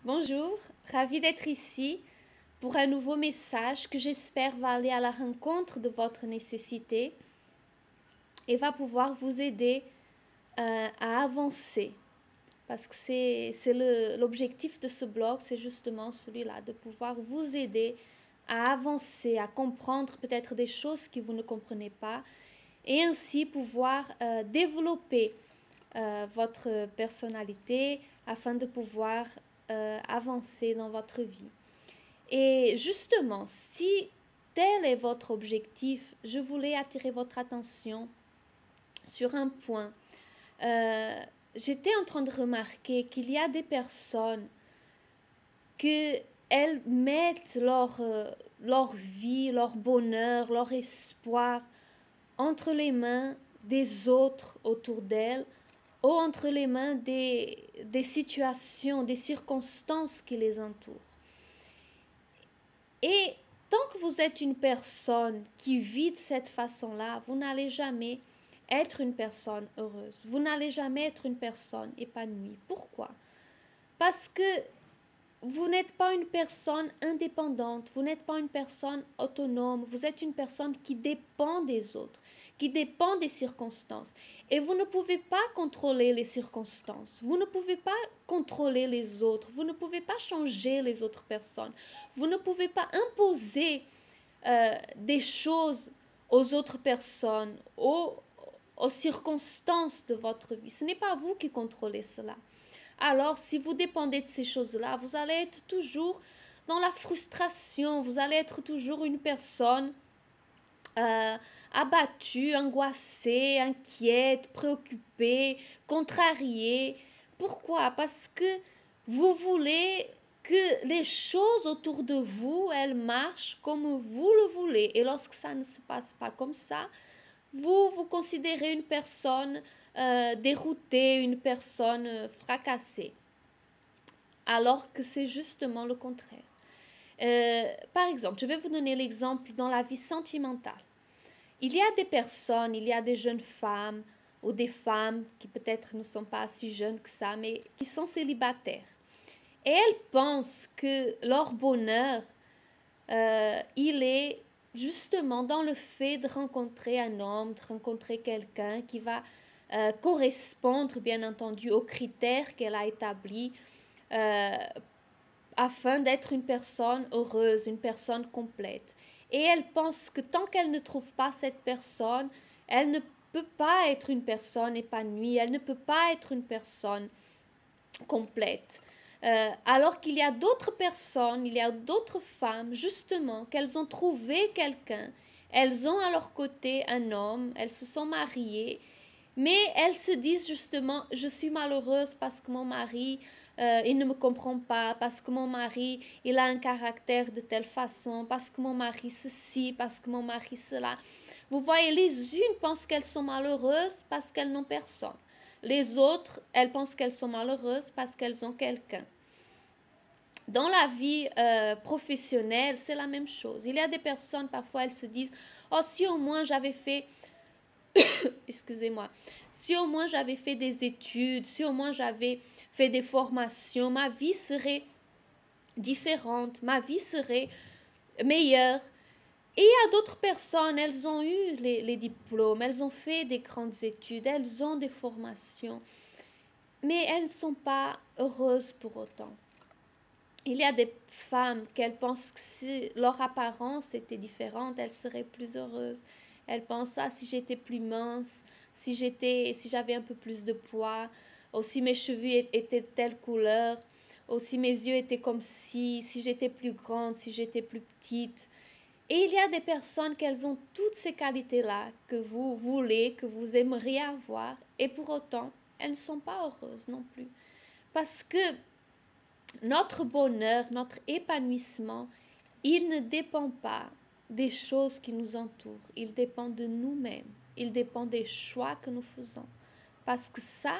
Bonjour, ravie d'être ici pour un nouveau message que j'espère va aller à la rencontre de votre nécessité et va pouvoir vous aider à avancer. Parce que c'est l'objectif de ce blog, c'est justement celui-là, de pouvoir vous aider à avancer, à comprendre peut-être des choses que vous ne comprenez pas et ainsi pouvoir développer votre personnalité afin de pouvoir avancer dans votre vie. Et justement, si tel est votre objectif, je voulais attirer votre attention sur un point. J'étais en train de remarquer qu'il y a des personnes que elles mettent leur vie, leur bonheur, leur espoir entre les mains des autres autour d'elles ou entre les mains des situations, des circonstances qui les entourent. Et tant que vous êtes une personne qui vit de cette façon-là, vous n'allez jamais être une personne heureuse. Vous n'allez jamais être une personne épanouie. Pourquoi? Parce que vous n'êtes pas une personne indépendante, vous n'êtes pas une personne autonome, vous êtes une personne qui dépend des autres, qui dépend des circonstances. Et vous ne pouvez pas contrôler les circonstances, vous ne pouvez pas contrôler les autres, vous ne pouvez pas changer les autres personnes, vous ne pouvez pas imposer des choses aux autres personnes, aux circonstances de votre vie. Ce n'est pas vous qui contrôlez cela. Alors, si vous dépendez de ces choses-là, vous allez être toujours dans la frustration, vous allez être toujours une personne abattue, angoissée, inquiète, préoccupée, contrariée. Pourquoi? Parce que vous voulez que les choses autour de vous, elles marchent comme vous le voulez. Et lorsque ça ne se passe pas comme ça, vous vous considérez une personne déroutée, une personne fracassée. Alors que c'est justement le contraire. Par exemple, je vais vous donner l'exemple dans la vie sentimentale. Il y a des personnes, il y a des jeunes femmes ou des femmes qui peut-être ne sont pas si jeunes que ça, mais qui sont célibataires. Et elles pensent que leur bonheur, il est justement dans le fait de rencontrer un homme, de rencontrer quelqu'un qui va correspondre, bien entendu, aux critères qu'elle a établis afin d'être une personne heureuse, une personne complète. Et elle pense que tant qu'elle ne trouve pas cette personne, elle ne peut pas être une personne épanouie, elle ne peut pas être une personne complète. Alors qu'il y a d'autres personnes, il y a d'autres femmes, justement, qu'elles ont trouvé quelqu'un, elles ont à leur côté un homme, elles se sont mariées, mais elles se disent justement, je suis malheureuse parce que mon mari, il ne me comprend pas, parce que mon mari, il a un caractère de telle façon, parce que mon mari ceci, parce que mon mari cela. Vous voyez, les unes pensent qu'elles sont malheureuses parce qu'elles n'ont personne. Les autres, elles pensent qu'elles sont malheureuses parce qu'elles ont quelqu'un. Dans la vie professionnelle, c'est la même chose. Il y a des personnes, parfois, elles se disent, oh, si au moins j'avais fait excusez-moi, si au moins j'avais fait des études, si au moins j'avais fait des formations, ma vie serait différente, ma vie serait meilleure. Et il y a d'autres personnes, elles ont eu les diplômes, elles ont fait des grandes études, elles ont des formations, mais elles ne sont pas heureuses pour autant. Il y a des femmes qu'elles pensent que si leur apparence était différente, elles seraient plus heureuses. Elles pensent, ah, si j'étais plus mince, si j'avais un peu plus de poids, ou si mes cheveux étaient de telle couleur, ou si mes yeux étaient comme si j'étais plus grande, si j'étais plus petite. Et il y a des personnes qu'elles ont toutes ces qualités-là que vous voulez, que vous aimeriez avoir, et pour autant, elles ne sont pas heureuses non plus. Parce que notre bonheur, notre épanouissement, il ne dépend pas des choses qui nous entourent, il dépend de nous-mêmes, il dépend des choix que nous faisons. Parce que ça,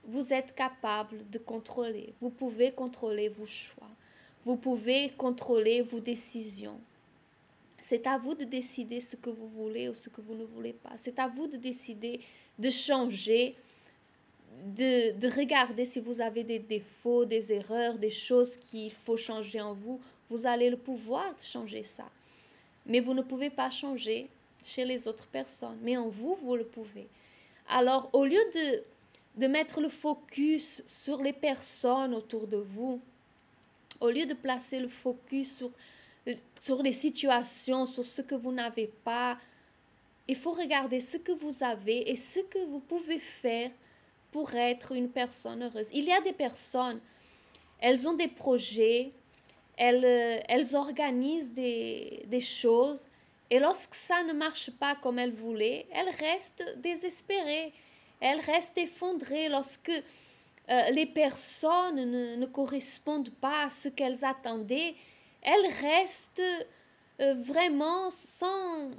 vous êtes capable de contrôler. Vous pouvez contrôler vos choix. Vous pouvez contrôler vos décisions. C'est à vous de décider ce que vous voulez ou ce que vous ne voulez pas. C'est à vous de décider de changer de regarder si vous avez des défauts, des erreurs, des choses qu'il faut changer en vous. Vous avez le pouvoir de changer ça. Mais vous ne pouvez pas changer chez les autres personnes. Mais en vous, vous le pouvez. Alors, au lieu de mettre le focus sur les personnes autour de vous, au lieu de placer le focus sur les situations, sur ce que vous n'avez pas, il faut regarder ce que vous avez et ce que vous pouvez faire pour être une personne heureuse. Il y a des personnes, elles ont des projets, elles organisent des choses et lorsque ça ne marche pas comme elles voulaient, elles restent désespérées, elles restent effondrées lorsque les personnes ne correspondent pas à ce qu'elles attendaient. Elles restent vraiment sans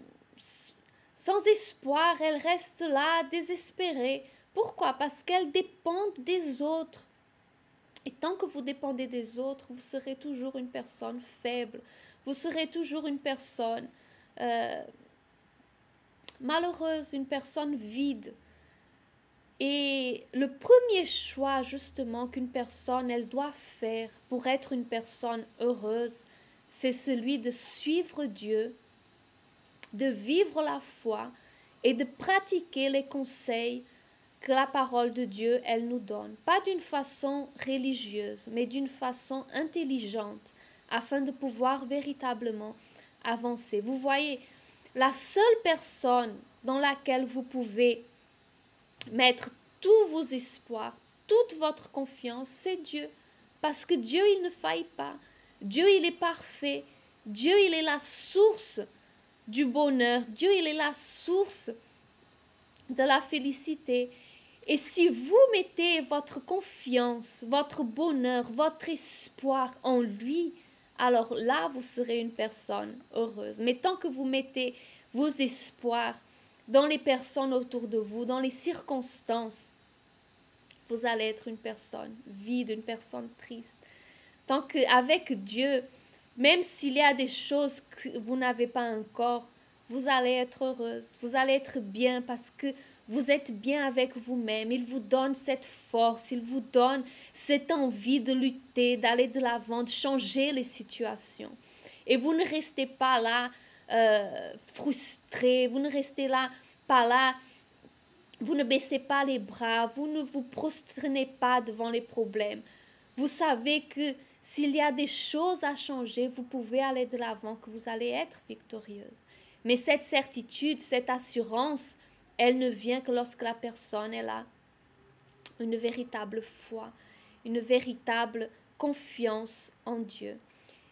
espoir, elles restent là désespérées. Pourquoi? Parce qu'elles dépendent des autres. Et tant que vous dépendez des autres, vous serez toujours une personne faible. Vous serez toujours une personne malheureuse, une personne vide. Et le premier choix, justement, qu'une personne, elle doit faire pour être une personne heureuse, c'est celui de suivre Dieu, de vivre la foi et de pratiquer les conseils que la parole de Dieu, elle nous donne. Pas d'une façon religieuse, mais d'une façon intelligente, afin de pouvoir véritablement avancer. Vous voyez, la seule personne dans laquelle vous pouvez mettre tous vos espoirs, toute votre confiance, c'est Dieu. Parce que Dieu, il ne faille pas. Dieu, il est parfait. Dieu, il est la source du bonheur. Dieu, il est la source de la félicité. Et si vous mettez votre confiance, votre bonheur, votre espoir en lui, alors là, vous serez une personne heureuse. Mais tant que vous mettez vos espoirs dans les personnes autour de vous, dans les circonstances, vous allez être une personne vide, une personne triste. Tant qu'avec Dieu, même s'il y a des choses que vous n'avez pas encore, vous allez être heureuse, vous allez être bien parce que vous êtes bien avec vous-même. Il vous donne cette force, il vous donne cette envie de lutter, d'aller de l'avant, de changer les situations. Et vous ne restez pas là frustré, vous ne restez pas là, vous ne baissez pas les bras, vous ne vous prosternez pas devant les problèmes. Vous savez que s'il y a des choses à changer, vous pouvez aller de l'avant, que vous allez être victorieuse. Mais cette certitude, cette assurance, elle ne vient que lorsque la personne elle a une véritable foi, une véritable confiance en Dieu.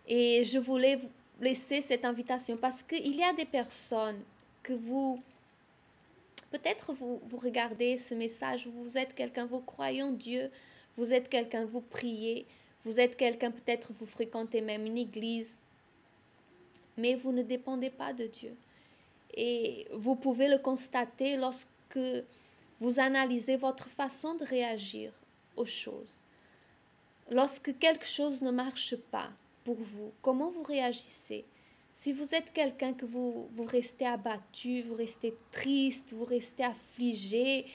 Et je voulais vous laisser cette invitation parce qu'il y a des personnes que peut-être vous regardez ce message, vous êtes quelqu'un, vous croyez en Dieu, vous êtes quelqu'un, vous priez, vous êtes quelqu'un, peut-être vous fréquentez même une église, mais vous ne dépendez pas de Dieu. Et vous pouvez le constater lorsque vous analysez votre façon de réagir aux choses. Lorsque quelque chose ne marche pas pour vous, comment vous réagissez? Si vous êtes quelqu'un que vous restez abattu, vous restez triste, vous restez affligé,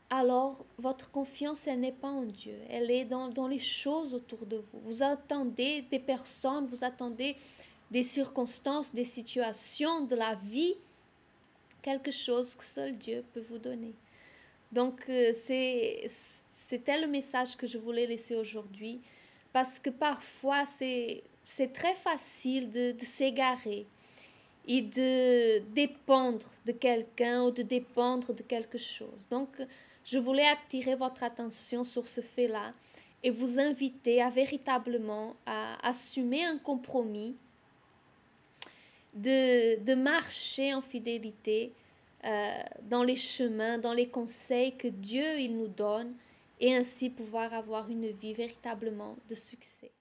alors votre confiance, elle n'est pas en Dieu. Elle est dans les choses autour de vous. Vous attendez des personnes, vous attendez des circonstances, des situations de la vie, quelque chose que seul Dieu peut vous donner. Donc, c'était le message que je voulais laisser aujourd'hui, parce que parfois, c'est très facile de s'égarer et de dépendre de quelqu'un ou de dépendre de quelque chose. Donc, je voulais attirer votre attention sur ce fait-là et vous inviter à véritablement à assumer un compromis, de marcher en fidélité dans les chemins, dans les conseils que Dieu il nous donne et ainsi pouvoir avoir une vie véritablement de succès.